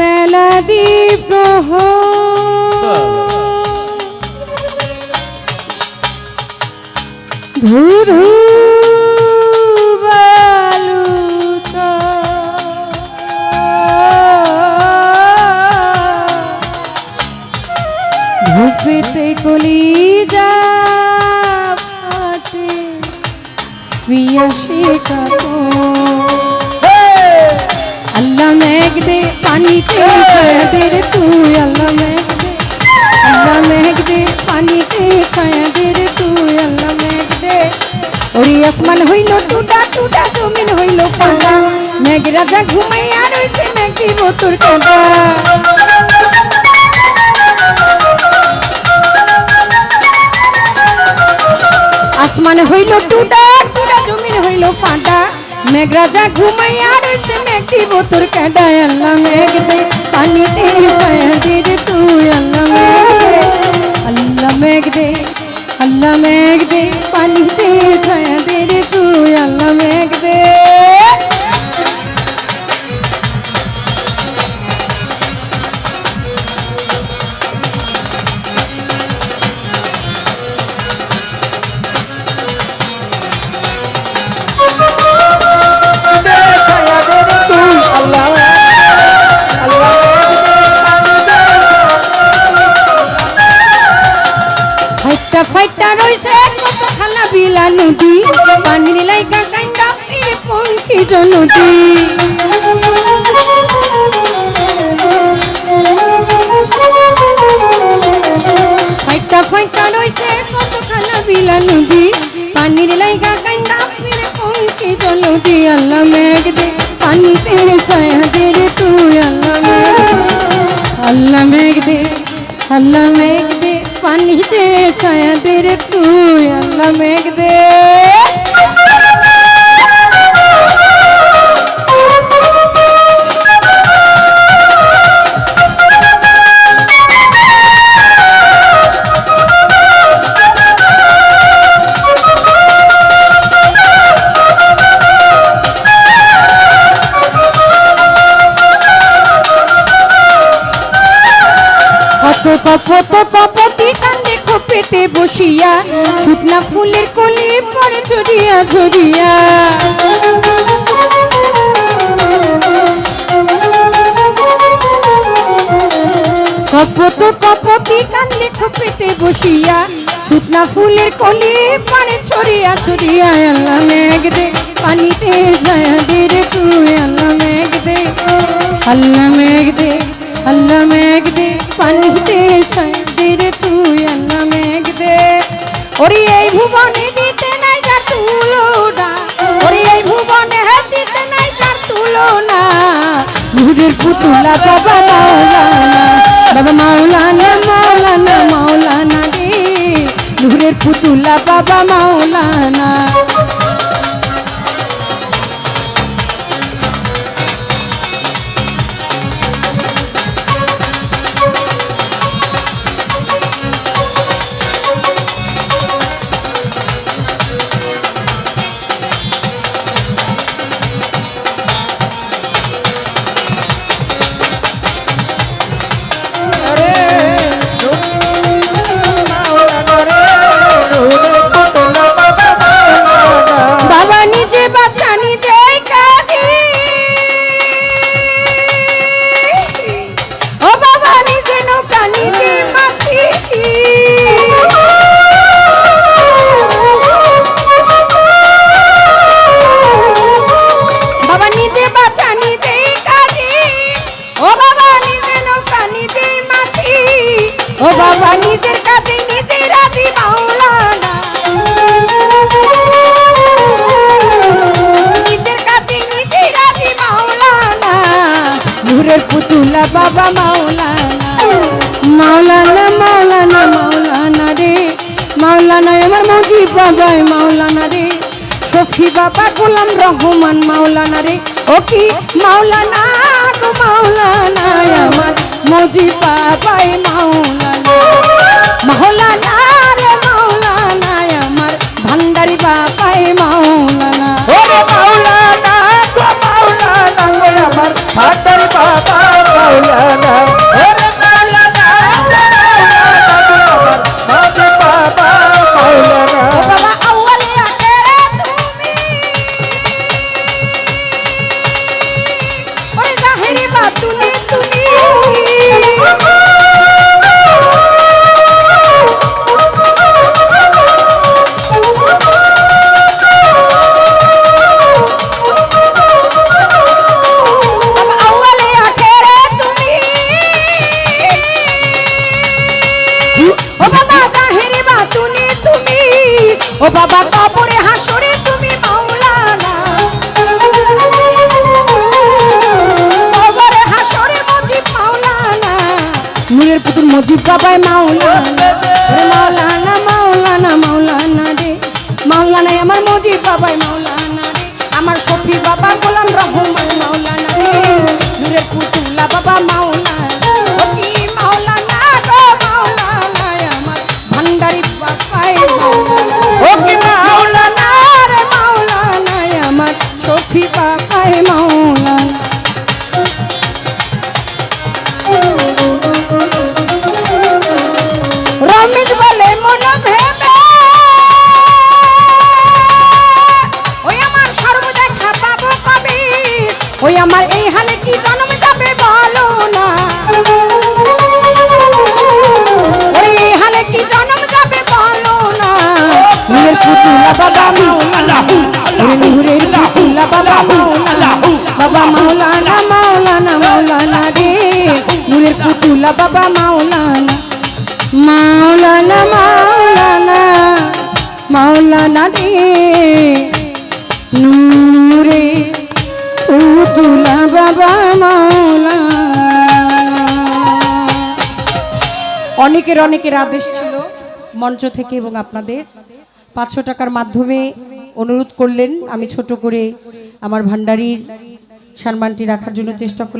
মেলা দীপ ধু ধু বালুতা ধূপেতে কলিজা ফাটে পিয়াসে কাপো अल्लाह मेघ दे पानी के छाया दे रे तू अल्लाह मेघ दे पानी के छाया दे रे तू अल्लाह मेघ दे और आसमान হইলো টুটা টুটা জমিন হইলো পাতা মেঘ রাজা ঘুমাইয়া রইছে মেঘ দিব তোর কাঁটা আসমান হইলো টুটা টুটা জমিন হইলো পাতা মেঘ রাজা ঘুমাইয়া রইছে মেঘ দিব তোর কাঁটা আল্লাহ মেঘ দে পানিতে ছায়া দে রে তু আল্লাহ মেঘ দে পানিতে ছায়া দে রে তু আল্লাহ মেঘ দে ফাইটা রইছে কত খালা বিলা নদী পানির লাইগা কাইন্দা ফিরে পঙ্কি নদী ফাইটা রইছে কত খালা বিলা নদী পানির লাইগা কাইন্দা ফিরে পঙ্কি নদী আল্লাহ মেঘ দে পানিতে ছায়া দে রে তুই আল্লাহ মেঘ দে পানিতে ছায়া দে রে তুই আল্লাহ মেঘ দে কপতি কান্দে খোপেতে বসিয়া শুকনা ফুলের কলি পরে ঝরিয়া ঝরিয়া কপতি কান্দে খোপেতে বসিয়া শুকনা ফুলের কলি পরে ছড়িয়া ছড়িয়া আল্লাহ মেঘ দে পানিতে ছায়া দে রে তুই আল্লাহ মেঘ দে পানিতে ছায়া দে রে তুই আল্লাহ মেঘ দে ওরে এই ভুবনে দিতে নাই যা তুলনা ওরে এই ভুবনে দিতে নাই যা তুলনা নূরের পুতুলা বাবা মাওলানা রে নূরের পুতুলা বাবা মাওলানা বাবা মাওলানা রে মাওলানা আমার মুজিব বাবা মাওলানা রে শফি বাবা গোলাম রহমান মাওলানা রে ও কি মাওলানা গো মাওলানা আমার মুজিব বাবা মাওলানা রে মাওলানা আমার ভান্ডারি বাবা মাওলানা ওরে মাওলানা গো মাওলানা আমার ভান্ডারি বাবা মাওলানা মুজিব বাবাই মাওলানা ওরে মাওলানা মাওলানা মাওলানা রে মাওলানা আমার মুজিব বাবাই মাওলানা রে আমার শফি বাবা গোলাম রহমান মাওলানা রে নূরের পুতুলা বাবা মাওলানা ও কি মাওলানা গো মাওলানা আমার ভান্ডারি বাবাই মাওলানা ও কি মাওলানা রে মাওলানা আমার শফি বাবাই মাওলানা রমেশ বলে মন ভেবে ওই আমার সর্ব দেখা পাবো কবি ওই আমার এই হালে কি জন্ম যাবে বলো না ওই এই হালে কি জন্ম যাবে বলো না নূরের পুতুলা বাবা মাওলানা ওরে নূরের পুতুলা বাবা মাওলানা বাবা মাওলানা মাওলানা মাওলানা রে নূরের পুতুলা বাবা মাওলানা মাওলানা মাওলানা মাওলানা রে নূরে পুতুলা বাবা মাওলানা। অনেকের আদেশ ছিল মঞ্চ থেকে এবং আপনাদের 500 টাকার মাধ্যমে অনুরোধ করলেন, আমি ছোট করে আমার ভান্ডারির সম্মানটি রাখার জন্য চেষ্টা করলাম।